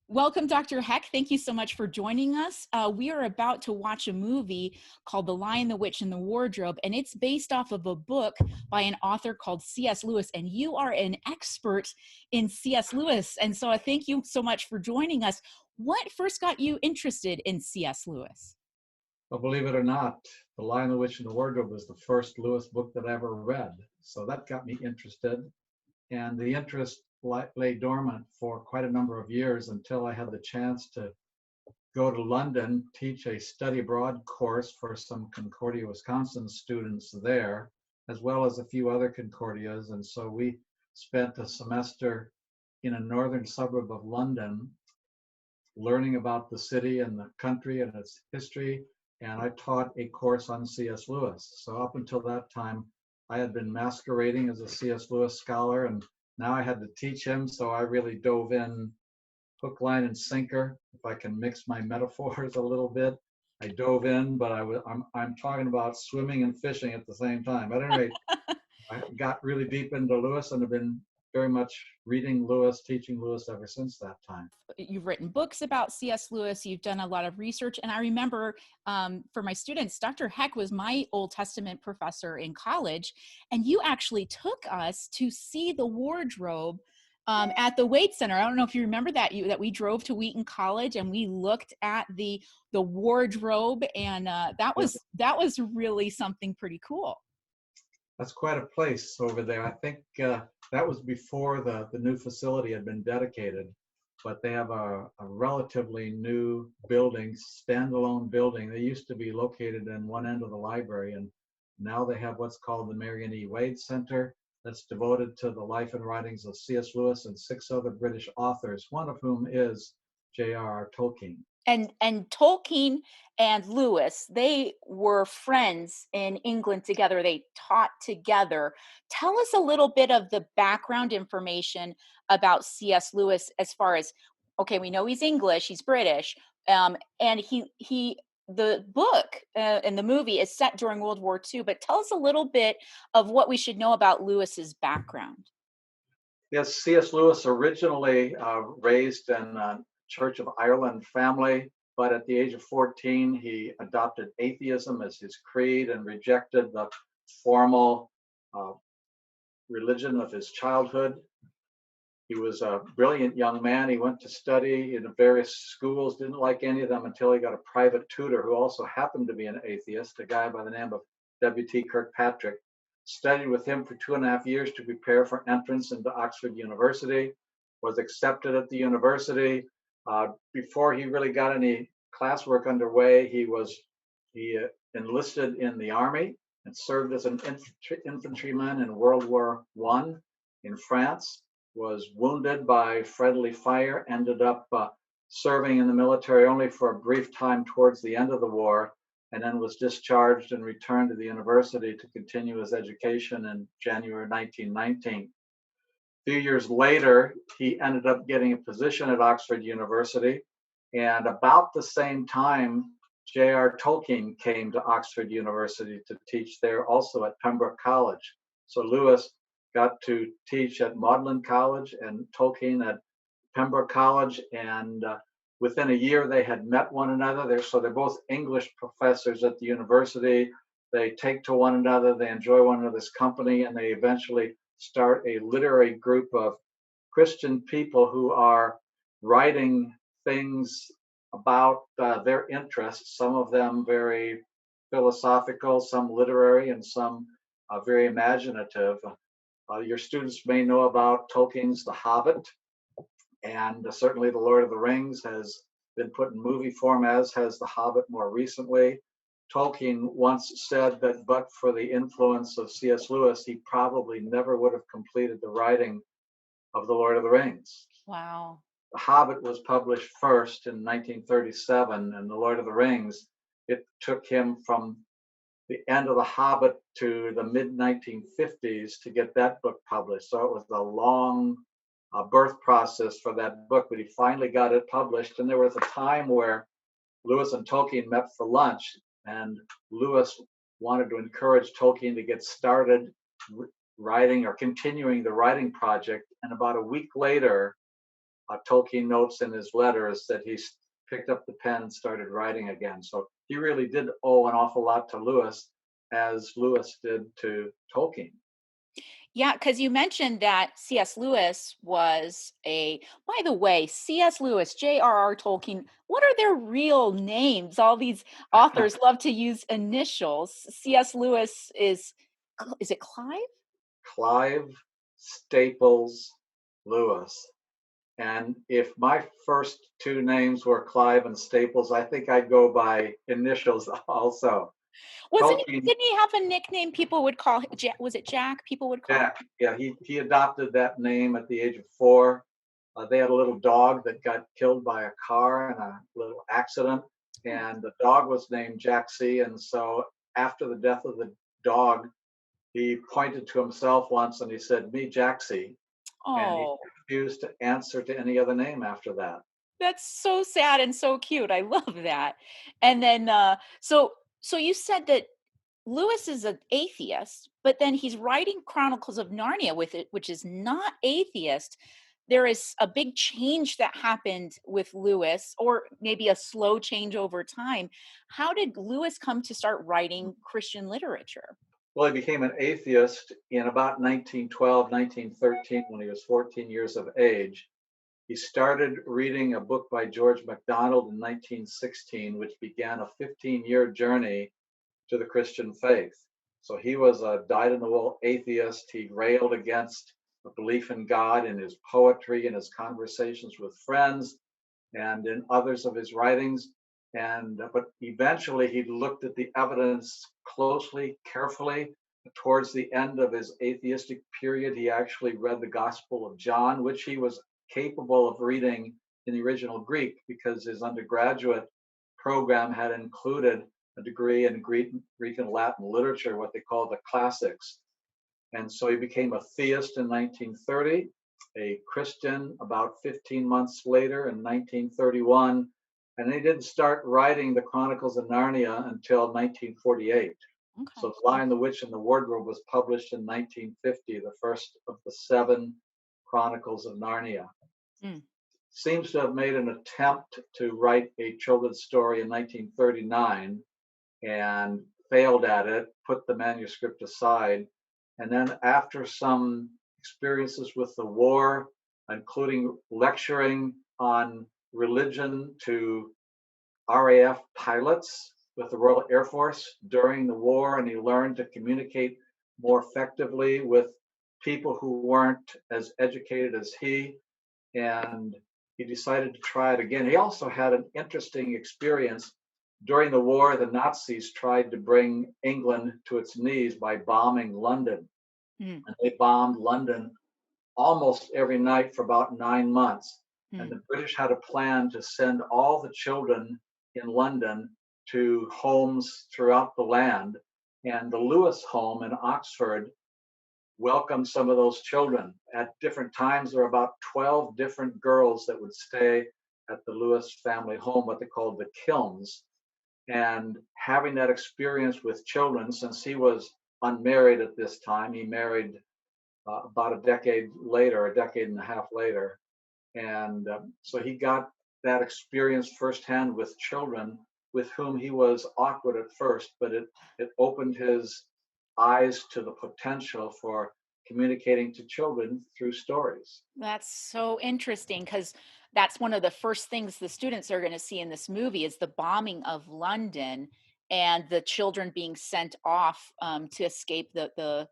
Welcome, Dr. Heck. Thank you so much for joining us. We are about to watch a movie called The Lion, the Witch, and the Wardrobe, and it's based off of a book by an author called C.S. Lewis, and you are an expert in C.S. Lewis, and so I thank you so much for joining us. What first got you interested in C.S. Lewis? Well, believe it or not, The Lion, the Witch, and the Wardrobe was the first Lewis book that I ever read. So that got me interested. And the interest lay dormant for quite a number of years until I had the chance to go to London, teach a study abroad course for some Concordia, Wisconsin students there, as well as a few other Concordias. And so we spent a semester in a northern suburb of London learning about the city and the country and its history, and I taught a course on C.S. Lewis. So up until that time, I had been masquerading as a C.S. Lewis scholar, and now I had to teach him, so I really dove in hook, line, and sinker. If I can mix my metaphors a little bit, I dove in, but I'm talking about swimming and fishing at the same time. At any rate, I got really deep into Lewis and have been very much reading Lewis, teaching Lewis ever since that time. You've written books about C.S. Lewis. You've done a lot of research. And I remember for my students, Dr. Heck was my Old Testament professor in college. And you actually took us to see the wardrobe at the Wade Center. I don't know if you remember that we drove to Wheaton College and we looked at the wardrobe, and that was really something pretty cool. That's quite a place over there. I think that was before the new facility had been dedicated, but they have a relatively new building, standalone building. They used to be located in one end of the library, and now they have what's called the Marion E. Wade Center that's devoted to the life and writings of C.S. Lewis and 6 other British authors, one of whom is JRR Tolkien. And Tolkien and Lewis, they were friends in England together. They taught together. Tell us a little bit of the background information about C.S. Lewis as far as, okay, we know he's English, he's British, and the book and the movie is set during World War II, but tell us a little bit of what we should know about Lewis's background. Yes, C.S. Lewis originally raised in a Church of Ireland family, but at the age of 14, he adopted atheism as his creed and rejected the formal uh, religion of his childhood. He was a brilliant young man. He went to study in various schools, didn't like any of them until he got a private tutor who also happened to be an atheist, a guy by the name of W.T. Kirkpatrick. Studied with him for 2.5 years to prepare for entrance into Oxford University, was accepted at the university. Before he really got any classwork underway, he enlisted in the army and served as an infantryman in World War I in France, was wounded by friendly fire, ended up serving in the military only for a brief time towards the end of the war, and then was discharged and returned to the university to continue his education in January 1919. A few years later, he ended up getting a position at Oxford University, and about the same time, JRR Tolkien came to Oxford University to teach there, also at Pembroke College. So Lewis got to teach at Magdalen College and Tolkien at Pembroke College, and within a year they had met one another. So they're both English professors at the university. They take to one another, they enjoy one another's company, and they eventually start a literary group of Christian people who are writing things about their interests, some of them very philosophical, some literary, and some very imaginative. Your students may know about Tolkien's The Hobbit, and certainly The Lord of the Rings has been put in movie form, as has The Hobbit more recently. Tolkien once said that but for the influence of C.S. Lewis, he probably never would have completed the writing of The Lord of the Rings. Wow. The Hobbit was published first in 1937, and The Lord of the Rings, it took him from the end of The Hobbit to the mid-1950s to get that book published. So it was a long birth process for that book, but he finally got it published. And there was a time where Lewis and Tolkien met for lunch, and Lewis wanted to encourage Tolkien to get started writing or continuing the writing project. And about a week later, Tolkien notes in his letters that picked up the pen and started writing again. So he really did owe an awful lot to Lewis, as Lewis did to Tolkien. Yeah, because you mentioned that C.S. Lewis was a by the way, C.S. Lewis, J.R.R. Tolkien, what are their real names? All these authors love to use initials. C.S. Lewis is it Clive? Clive Staples Lewis. And if my first two names were Clive and Staples, I think I'd go by initials also. Wasn't he Tolkien, didn't he have a nickname people would call was it Jack? People would call Jack, yeah, he adopted that name at the age of 4. They had a little dog that got killed by a car in a little accident, him. and the dog was named Jack C. And so after the death of the dog, he pointed to himself once and he said, "Me, Jack C." And he Oh, refused to answer to any other name after that. that's so sad and so cute. I love that. And then so you said that Lewis is an atheist, but then he's writing Chronicles of Narnia with it, which is not atheist. There is a big change that happened with Lewis, or maybe a slow change over time. How did Lewis come to start writing Christian literature? Well, he became an atheist in about 1912, 1913, when he was 14 years of age. He started reading a book by George MacDonald in 1916, which began a 15-year journey to the Christian faith. So he was a dyed in the wool atheist. He railed against the belief in God in his poetry and his conversations with friends and in others of his writings. And but eventually he looked at the evidence closely, carefully. Towards the end of his atheistic period, he actually read the Gospel of John, which he was capable of reading in the original Greek because his undergraduate program had included a degree in Greek and Latin literature, what they call the classics. And so he became a theist in 1930, a Christian about 15 months later in 1931, and he didn't start writing the Chronicles of Narnia until 1948. So Okay. The Lion, the Witch, and the Wardrobe was published in 1950, the first of the 7 Chronicles of Narnia. Mm. Seems to have made an attempt to write a children's story in 1939 and failed at it, put the manuscript aside. And then, after some experiences with the war, including lecturing on religion to RAF pilots with the Royal Air Force during the war, and he learned to communicate more effectively with people who weren't as educated as he. And he decided to try it again. He also had an interesting experience. During the war, the Nazis tried to bring England to its knees by bombing London. Mm. And they bombed London almost every night for about 9 months. And Mm. the British had a plan to send all the children in London to homes throughout the land. And the Lewis home in Oxford welcomed some of those children. At different times, there were about 12 different girls that would stay at the Lewis family home, what they called the kilns. And having that experience with children, since he was unmarried at this time, he married about a decade later, a decade and a half later. And so he got that experience firsthand with children with whom he was awkward at first, but it opened his eyes to the potential for communicating to children through stories. That's so interesting because that's one of the first things the students are going to see in this movie is the bombing of London and the children being sent off to escape the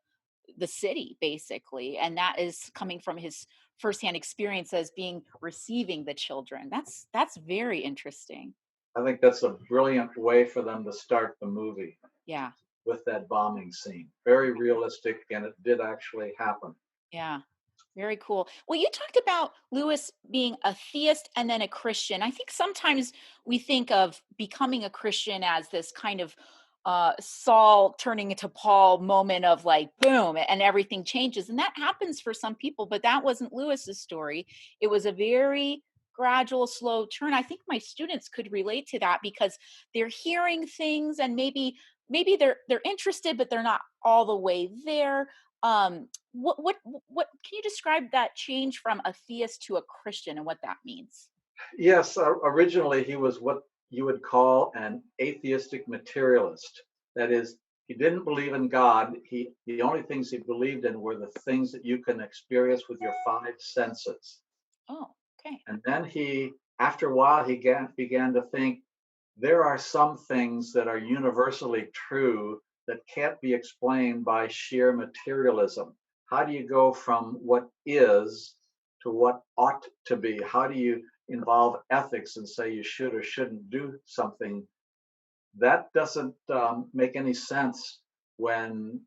city, basically. And that is coming from his firsthand experience as being receiving the children. That's very interesting. I think that's a brilliant way for them to start the movie Yeah. with that bombing scene. Very realistic, and it did actually happen. Yeah. Very cool. Well, you talked about Lewis being a theist and then a Christian. I think sometimes we think of becoming a Christian as this kind of Saul turning into Paul moment of like boom and everything changes. And that happens for some people, but that wasn't Lewis's story. It was a very gradual, slow turn. I think my students could relate to that because they're hearing things and maybe they're interested, but they're not all the way there. What can you describe that change from a theist to a Christian and what that means? Yes, originally he was what you would call an atheistic materialist. That is, he didn't believe in God. The only things he believed in were the things that you can experience with your five senses. Oh, okay. And then after a while, began to think there are some things that are universally true that can't be explained by sheer materialism. How do you go from what is to what ought to be? How do you involve ethics and say you should or shouldn't do something? That doesn't make any sense when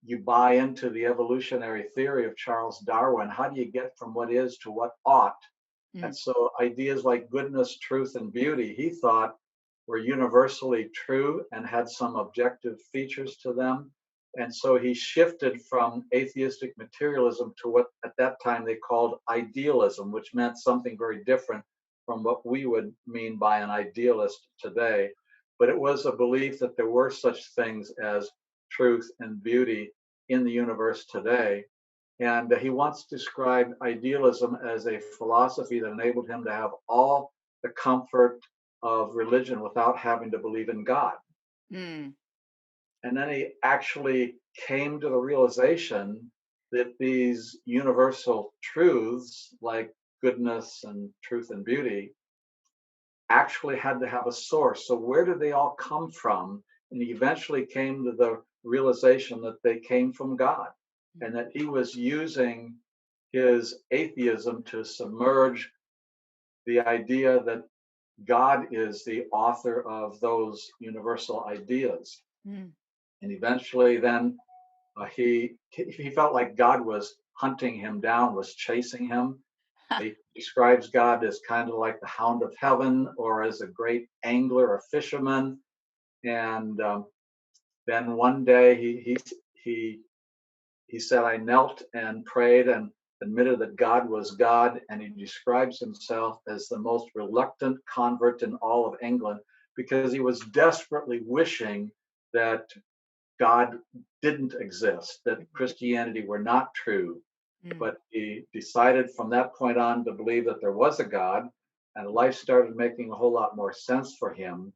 you buy into the evolutionary theory of Charles Darwin. How do you get from what is to what ought? And Mm, so ideas like goodness, truth, and beauty, he thought were universally true and had some objective features to them. And so he shifted from atheistic materialism to what at that time they called idealism, which meant something very different from what we would mean by an idealist today. But it was a belief that there were such things as truth and beauty in the universe today. And he once described idealism as a philosophy that enabled him to have all the comfort of religion without having to believe in God. mm, And then he actually came to the realization that these universal truths, like goodness and truth and beauty, actually had to have a source. So, where did they all come from? And he eventually came to the realization that they came from God mm, and that he was using his atheism to submerge the idea that God is the author of those universal ideas. mm. And eventually, then he felt like God was hunting him down, was chasing him. He describes God as kind of like the hound of heaven or as a great angler or fisherman. And then one day he he said, I knelt and prayed and admitted that God was God. And he describes himself as the most reluctant convert in all of England because he was desperately wishing that God didn't exist, that Christianity were not true. Mm, But he decided from that point on to believe that there was a God, and life started making a whole lot more sense for him.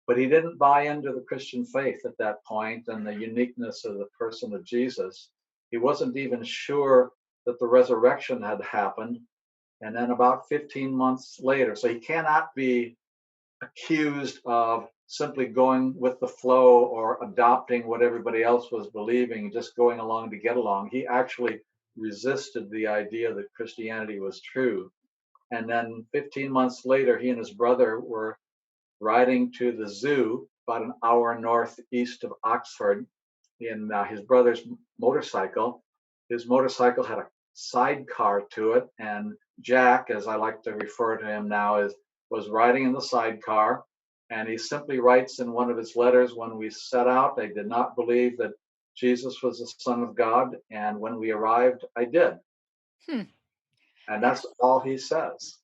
But he didn't buy into the Christian faith at that point and the uniqueness of the person of Jesus. He wasn't even sure that the resurrection had happened. And then about 15 months later, so he cannot be accused of simply going with the flow or adopting what everybody else was believing, just going along to get along. He actually resisted the idea that Christianity was true. And then 15 months later, he and his brother were riding to the zoo about an hour northeast of Oxford in his brother's motorcycle. His motorcycle had a sidecar to it, and Jack, as I like to refer to him now, was riding in the sidecar. And he simply writes in one of his letters, when we set out, I did not believe that Jesus was the Son of God, and when we arrived, I did. hmm. And Now, that's all he says.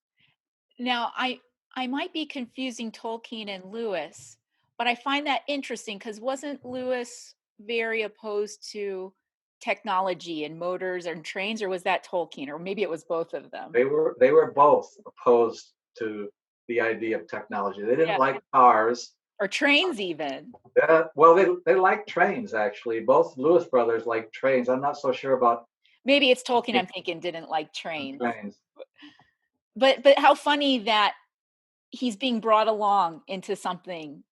now I might be confusing Tolkien and Lewis, but I find that interesting because wasn't Lewis very opposed to technology and motors and trains, or was that Tolkien, or maybe it was both of them? They were both opposed to the idea of technology. They didn't Yeah, like cars. or trains even. Well, they like trains actually. Both Lewis brothers like trains. I'm not so sure about Maybe it's Tolkien I'm thinking didn't like trains. trains. But how funny that he's being brought along into something,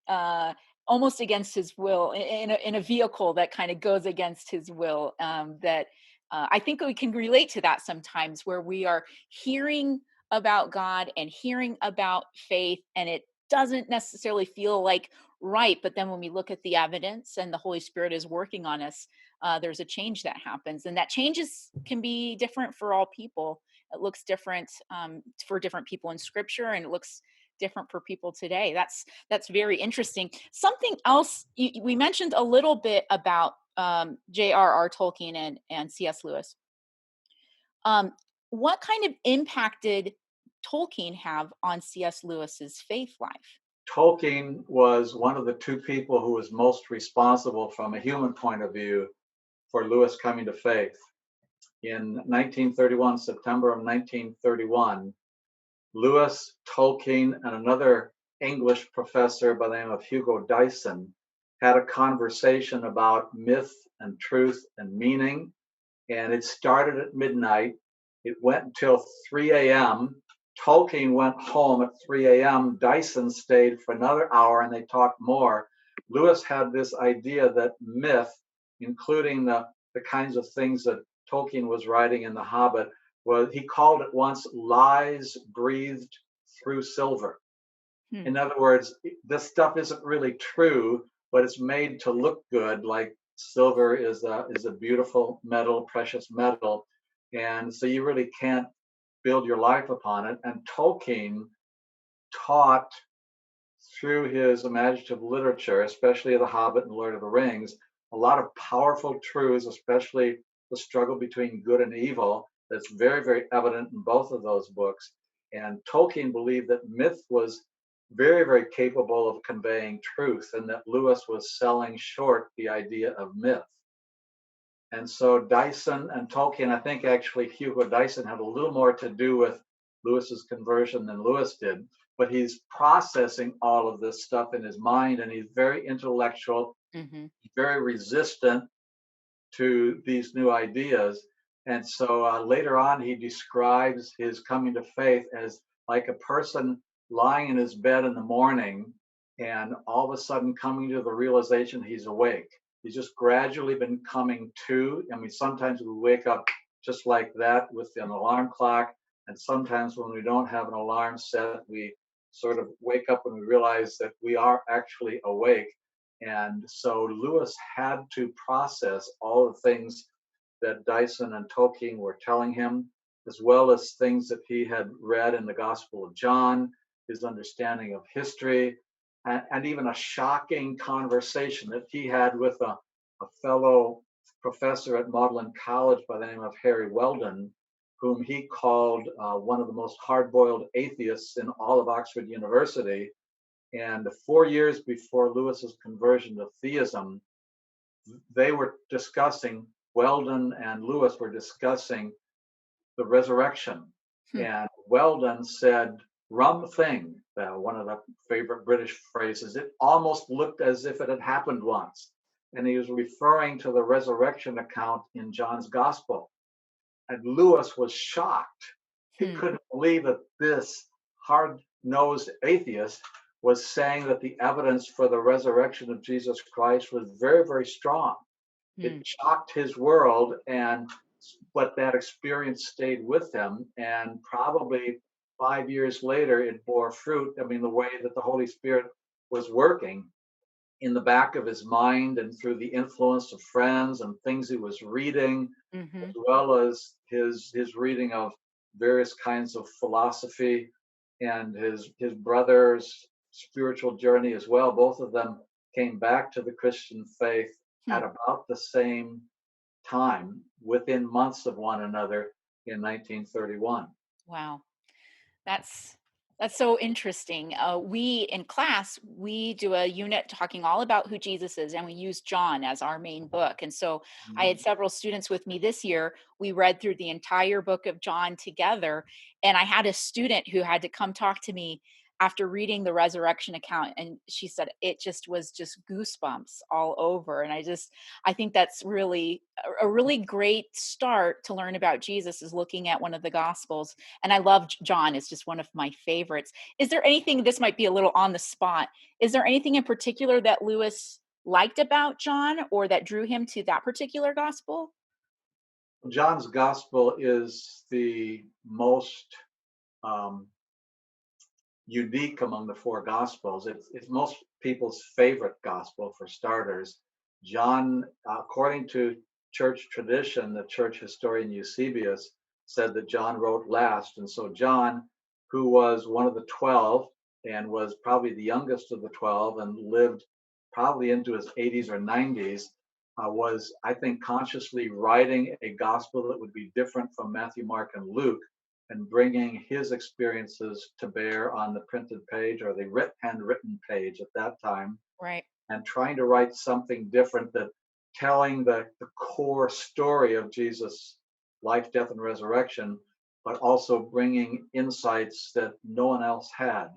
almost against his will in a vehicle that kinda goes against his will, that, I think we can relate to that sometimes where we are hearing about God and hearing about faith, and it doesn't necessarily feel like right, but then when we look at the evidence and the Holy Spirit is working on us, there's a change that happens, and that changes can be different for all people. It looks different, for different people in Scripture, and it looks different for people today. That's very interesting. Something else we mentioned a little bit about J.R.R. Tolkien and C.S. Lewis. Um, what kind of impact did Tolkien have on C.S. Lewis's faith life? Tolkien was one of the two people who was most responsible from a human point of view for Lewis coming to faith. In 1931, September of 1931, Lewis, Tolkien, and another English professor by the name of Hugo Dyson had a conversation about myth and truth and meaning. And it started at midnight. It went until 3 a.m. Tolkien went home at 3 a.m. Dyson stayed for another hour and they talked more. Lewis had this idea that myth, including the kinds of things that Tolkien was writing in The Hobbit, was, he called it once, lies breathed through silver. Hmm. In other words, this stuff isn't really true, but it's made to look good, like silver is a beautiful metal, precious metal. And so you really can't build your life upon it. And Tolkien taught through his imaginative literature, especially The Hobbit and Lord of the Rings, a lot of powerful truths, especially the struggle between good and evil, that's very, very evident in both of those books. And Tolkien believed that myth was very, very capable of conveying truth, and that Lewis was selling short the idea of myth. And so Dyson and Tolkien, I think actually Hugo Dyson had a little more to do with Lewis's conversion than Lewis did, but he's processing all of this stuff in his mind, and he's very intellectual, Hmm. very resistant to these new ideas. And so later on, he describes his coming to faith as like a person lying in his bed in the morning and all of a sudden coming to the realization he's awake. He's just gradually been coming to. I mean, sometimes we wake up just like that with an alarm clock. And sometimes when we don't have an alarm set, we sort of wake up and we realize that we are actually awake. And so Lewis had to process all the things that Dyson and Tolkien were telling him, as well as things that he had read in the Gospel of John, his understanding of history, and even a shocking conversation that he had with a fellow professor at Magdalen College by the name of Harry Weldon, whom he called one of the most hard-boiled atheists in all of Oxford University. And 4 years before Lewis's conversion to theism, they were discussing, Weldon and Lewis were discussing the resurrection. Hmm. And Weldon said, rum thing, one of the favorite British phrases, it almost looked as if it had happened once. And he was referring to the resurrection account in John's Gospel. And Lewis was shocked. He Hmm. couldn't believe that this hard-nosed atheist was saying that the evidence for the resurrection of Jesus Christ was very, very strong. It Hmm. shocked his world, but that experience stayed with him. And probably 5 years later, it bore fruit. I mean, the way that the Holy Spirit was working in the back of his mind and through the influence of friends and things he was reading, as Hmm. well as his reading of various kinds of philosophy and his brother's spiritual journey as well. Both of them came back to the Christian faith Hmm. at about the same time, within months of one another in 1931. Wow. That's that's so interesting. We in class we do a unit talking all about who Jesus is, and we use John as our main book. And so I had Mhm. several students with me this year. We read through the entire book of John together, and I had a student who had to come talk to me after reading the resurrection account, and she said it just was just goosebumps all over. And I think that's really a really great start to learn about Jesus is looking at one of the gospels, and I love John. It's just one of my favorites. Is there anything, this might be a little on the spot, is there anything in particular that Lewis liked about John or that drew him to that particular gospel? John's gospel is the most um, unique among the four gospels. It's most people's favorite gospel for starters. John, according to church tradition, the church historian Eusebius said that John wrote last. And so John, who was one of the 12 and was probably the youngest of the 12 and lived probably into his 80s or 90s, was, I think, consciously writing a gospel that would be different from Matthew, Mark, and Luke, and bringing his experiences to bear on the printed page or the handwritten page at that time, Right. and trying to write something different that telling the core story of Jesus' life, death, and resurrection, but also bringing insights that no one else had.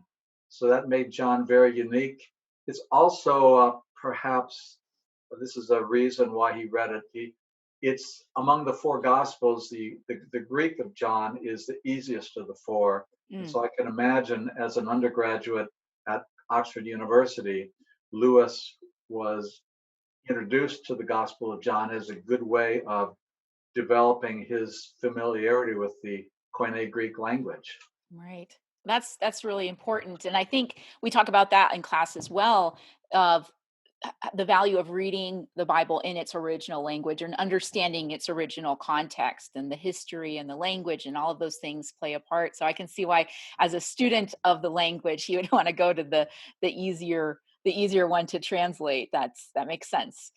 So that made John very unique. It's also perhaps this is a reason why he read it. It's among the four gospels, the Greek of John is the easiest of the four. And Mm, so I can imagine as an undergraduate at Oxford University, Lewis was introduced to the Gospel of John as a good way of developing his familiarity with the Koine Greek language. right. That's really important, and I think we talk about that in class as well, of the value of reading the Bible in its original language and understanding its original context, and the history and the language and all of those things play a part. So I can see why, as a student of the language, you would want to go to the easier one to translate. That makes sense.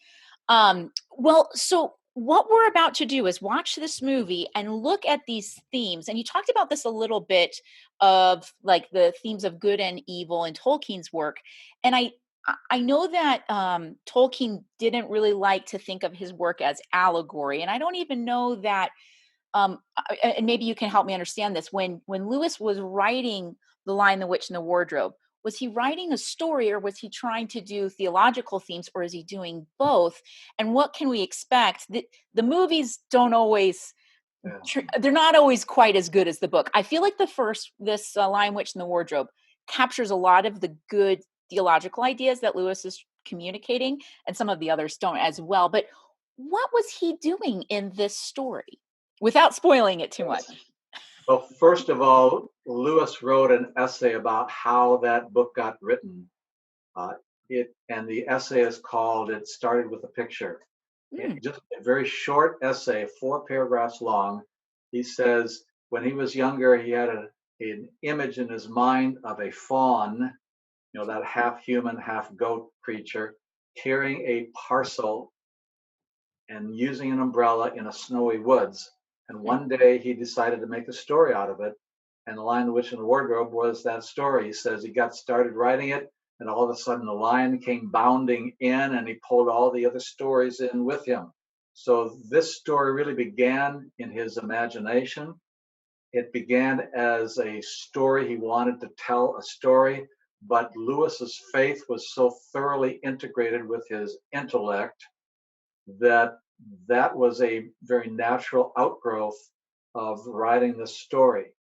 Well, so what we're about to do is watch this movie and look at these themes. And you talked about this a little bit, of like the themes of good and evil in Tolkien's work. And I know that Tolkien didn't really like to think of his work as allegory, and I don't even know that. And maybe you can help me understand this. When Lewis was writing *The Lion, the Witch, and the Wardrobe*, was he writing a story, or was he trying to do theological themes, or is he doing both? And what can we expect? The movies don't always Yeah. they're not always quite as good as the book. I feel like this *Lion, Witch, and the Wardrobe* captures a lot of the good theological ideas that Lewis is communicating, and some of the others don't as well. But what was he doing in this story, without spoiling it too much? Well, first of all, Lewis wrote an essay about how that book got written. Uh, and the essay is called "It Started with a Picture." Mm, Just a very short essay, 4 paragraphs long. He says when he was younger, he had an image in his mind of a fawn, that half human, half goat creature, carrying a parcel and using an umbrella in a snowy woods. And mm, one day he decided to make a story out of it. And The Lion, the Witch, and the Wardrobe was that story. He says he got started writing it, and all of a sudden the lion came bounding in and he pulled all the other stories in with him. So this story really began in his imagination. It began as a story. He wanted to tell a story, but Lewis's faith was so thoroughly integrated with his intellect that that was a very natural outgrowth of writing this story.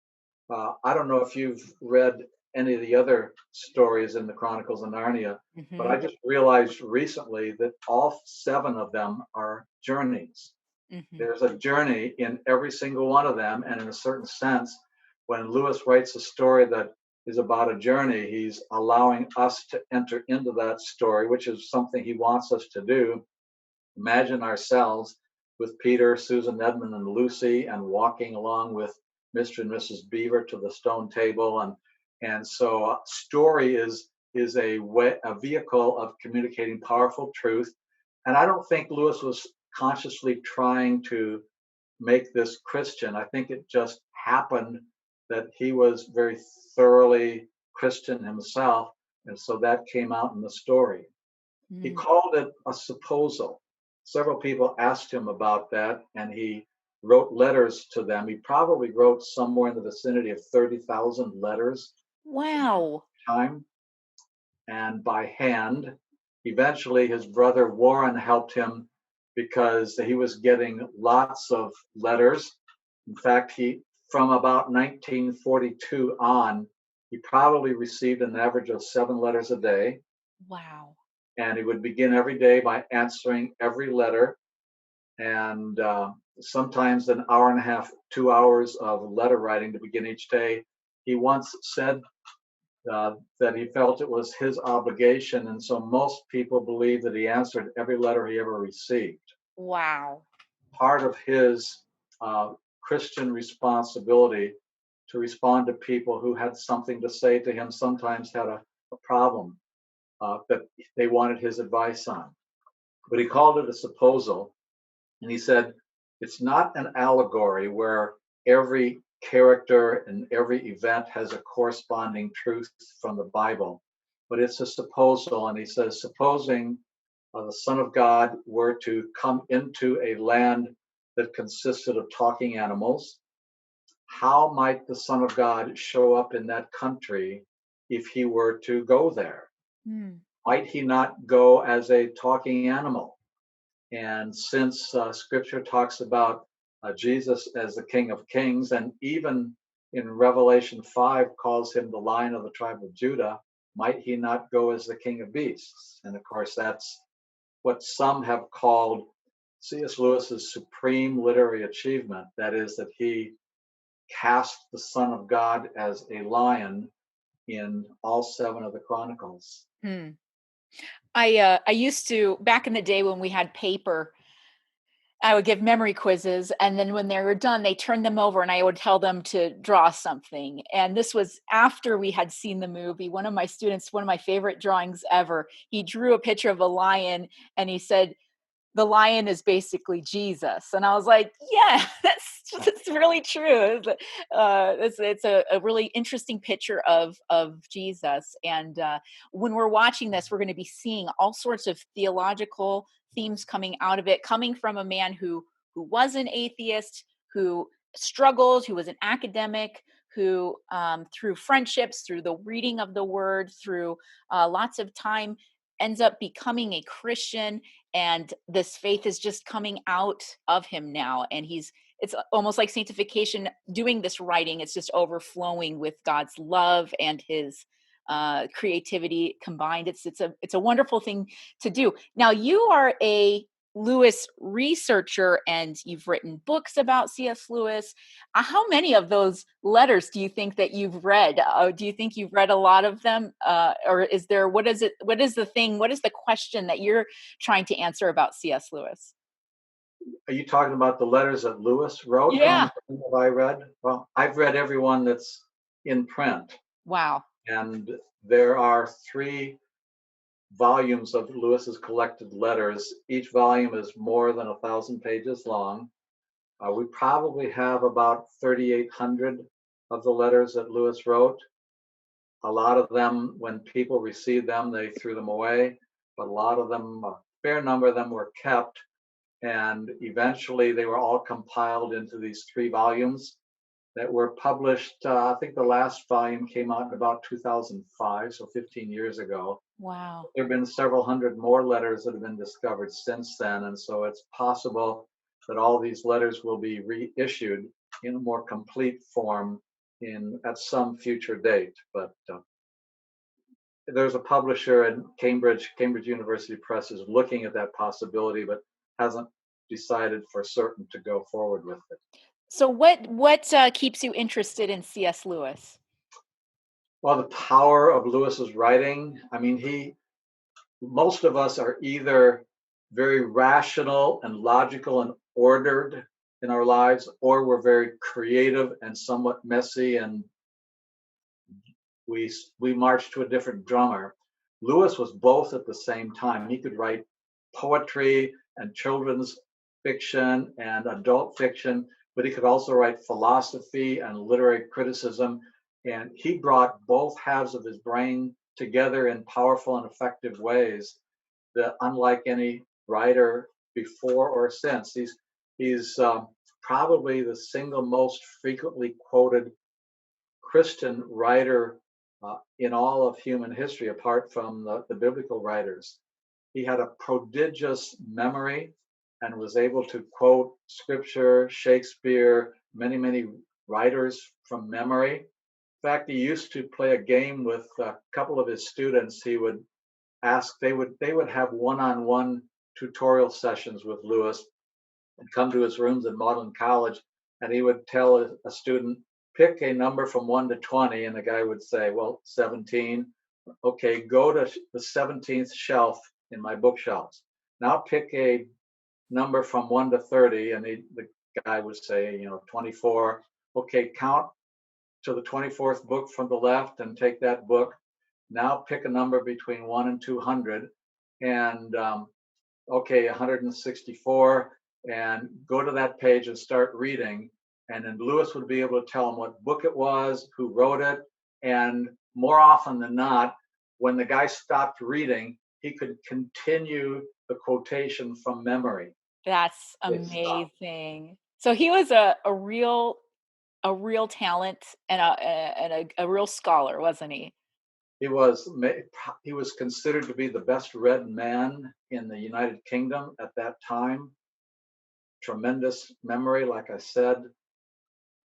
I don't know if you've read any of the other stories in the Chronicles of Narnia, but I mhm, just realized recently that all 7 of them are journeys. mhm. There's a journey in every single one of them, and in a certain sense, when Lewis writes a story that is about a journey, he's allowing us to enter into that story, which is something he wants us to do. Imagine ourselves with Peter, Susan, Edmund, and Lucy, and walking along with Mr. and Mrs. Beaver to the stone table, and so story is a vehicle of communicating powerful truth. And I don't think Lewis was consciously trying to make this Christian. I think it just happened that he was very thoroughly Christian himself, and so that came out in the story. He Mm. called it a supposal. Several people asked him about that, and he wrote letters to them. He probably wrote somewhere in the vicinity of 30,000 letters Wow. time and by hand. Eventually, his brother Warren helped him because he was getting lots of letters. In fact, from about 1942 on, he probably received an average of 7 letters a day. Wow. And he would begin every day by answering every letter, and sometimes an hour and a half, 2 hours of letter writing to begin each day. He once said that he felt it was his obligation, and so most people believe that he answered every letter he ever received. Wow. Part of his Christian responsibility to respond to people who had something to say to him, sometimes had a problem that they wanted his advice on. But he called it a supposal. And he said, it's not an allegory where every character and every event has a corresponding truth from the Bible, but it's a supposal. And he says, supposing the Son of God were to come into a land that consisted of talking animals, how might the Son of God show up in that country if he were to go there? Mm. Might he not go as a talking animal? And since scripture talks about Jesus as the King of Kings, and even in Revelation 5 calls him the Lion of the tribe of Judah, might he not go as the King of Beasts? And of course, that's what some have called C.S. Lewis's supreme literary achievement. That is, that he cast the Son of God as a lion in all 7 of the Chronicles. Hmm. I used to, back in the day when we had paper, I would give memory quizzes, and then when they were done, they turned them over and I would tell them to draw something. And this was after we had seen the movie. One of my students, one of my favorite drawings ever, he drew a picture of a lion and he said, the lion is basically Jesus. And I was like, yeah, that's really true. It's a really interesting picture of Jesus. And when we're watching this, we're going to be seeing all sorts of theological themes coming out of it, coming from a man who was an atheist, who struggled, who was an academic, who through friendships, through the reading of the word, through lots of time, ends up becoming a Christian, and this faith is just coming out of him now, and it's almost like sanctification doing this writing. It's just overflowing with God's love and his creativity combined. It's a wonderful thing to do. Now, you are a Lewis researcher and you've written books about C.S. Lewis. How many of those letters do you think that you've read? Do you think you've read a lot of them? Or is there, what is the question that you're trying to answer about C.S. Lewis? Are you talking about the letters that Lewis wrote? How Yeah. many have I read? Well, I've read every one that's in print. Wow. And there are 3 volumes of Lewis's collected letters. Each volume is more than 1,000 pages long. We probably have about 3,800 of the letters that Lewis wrote. A lot of them, when people received them, they threw them away, but a lot of them, a fair number of them were kept. And eventually they were all compiled into these 3 volumes that were published. I think the last volume came out in about 2005, so 15 years ago. Wow. There have been several hundred more letters that have been discovered since then, and so it's possible that all these letters will be reissued in a more complete form at some future date. But there's a publisher in Cambridge University Press is looking at that possibility, but hasn't decided for certain to go forward with it. So what keeps you interested in C.S. Lewis? Well, the power of Lewis's writing. I mean, most of us are either very rational and logical and ordered in our lives, or we're very creative and somewhat messy, and we march to a different drummer. Lewis was both at the same time. He could write poetry and children's fiction and adult fiction, but he could also write philosophy and literary criticism. And he brought both halves of his brain together in powerful and effective ways that, unlike any writer before or since, he's probably the single most frequently quoted Christian writer in all of human history, apart from the biblical writers. He had a prodigious memory and was able to quote scripture, Shakespeare, many writers from memory. In fact, he used to play a game with a couple of his students. He would they would have one-on-one tutorial sessions with Lewis and come to his rooms in Magdalen College, and he would tell a student, pick a number from 1 to 20, and the guy would say, well, 17. Okay, go to the 17th shelf in my bookshelves. Now pick a number from 1 to 30, and the guy would say, 24. Okay, count to the 24th book from the left and take that book. Now pick a number between 1 and 200, and okay, 164, and go to that page and start reading. And then Lewis would be able to tell him what book it was, who wrote it, and more often than not, when the guy stopped reading, he could continue the quotation from memory. That's It stopped. amazing. So he was a real talent and a real scholar, wasn't he? He was considered to be the best read man in the United Kingdom at that time. Tremendous memory, like I said,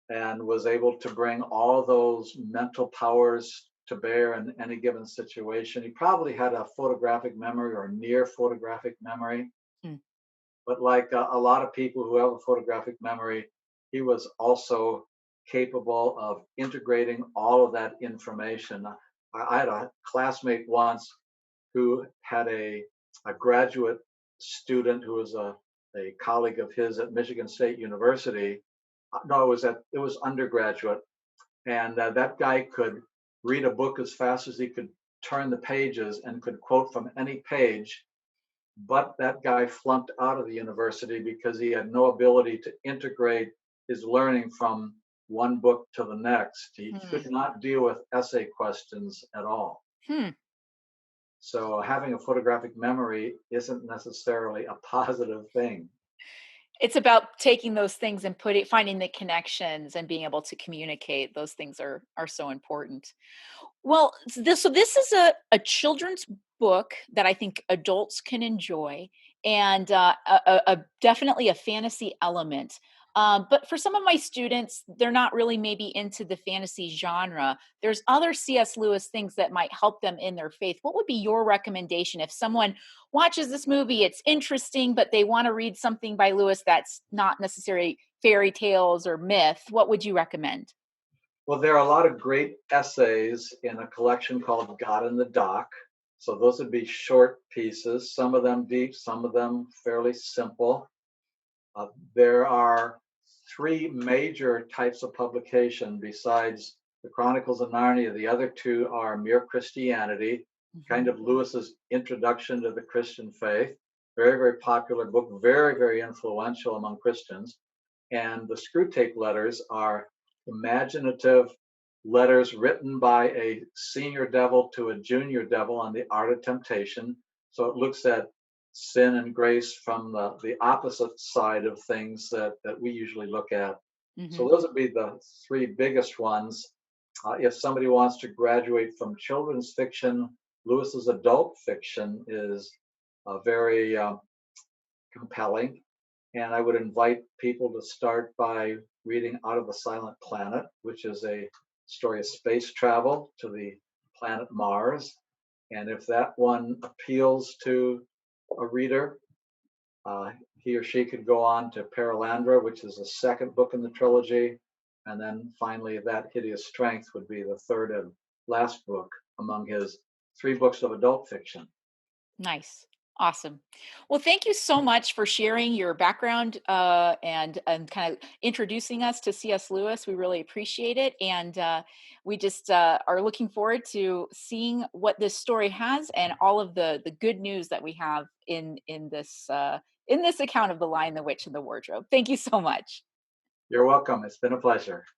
and was able to bring all those mental powers to bear in any given situation. He probably had a photographic memory or near photographic memory, Hmm. but like a lot of people who have a photographic memory, he was also capable of integrating all of that information. I had a classmate once who had a graduate student who was a colleague of his at Michigan State University. No, it was undergraduate, and that guy could read a book as fast as he could turn the pages and could quote from any page. But that guy flunked out of the university because he had no ability to integrate his learning from one book to the next. He Hmm. could not deal with essay questions at all. Hmm. So having a photographic memory isn't necessarily a positive thing. It's about taking those things and finding the connections and being able to communicate. Those things are so important. Well, this is a children's book that I think adults can enjoy, and definitely a fantasy element. But for some of my students, they're not really maybe into the fantasy genre. There's other C.S. Lewis things that might help them in their faith. What would be your recommendation if someone watches this movie? It's interesting, but they want to read something by Lewis that's not necessarily fairy tales or myth. What would you recommend? Well, there are a lot of great essays in a collection called God in the Dock. So those would be short pieces, some of them deep, some of them fairly simple. There are three major types of publication besides the Chronicles of Narnia. The other two are Mere Christianity, kind Mhm. of Lewis's introduction to the Christian faith. Very, very popular book, very, very influential among Christians. And the Screw Tape Letters are imaginative letters written by a senior devil to a junior devil on the art of temptation. So it looks at sin and grace from the opposite side of things that we usually look at. So Mhm. those would be the three biggest ones. If somebody wants to graduate from children's fiction, Lewis's adult fiction is very compelling. And I would invite people to start by reading Out of the Silent Planet, which is a story of space travel to the planet Mars. And if that one appeals to a reader, uh, he or she could go on to Paralandra, which is the second book in the trilogy. And then finally, That Hideous Strength would be the third and last book among his three books of adult fiction. Nice. Awesome. Well, thank you so much for sharing your background and kind of introducing us to C.S. Lewis. We really appreciate it, and we just are looking forward to seeing what this story has and all of the good news that we have in this account of the Lion, the Witch, and the Wardrobe. Thank you so much. You're welcome. It's been a pleasure.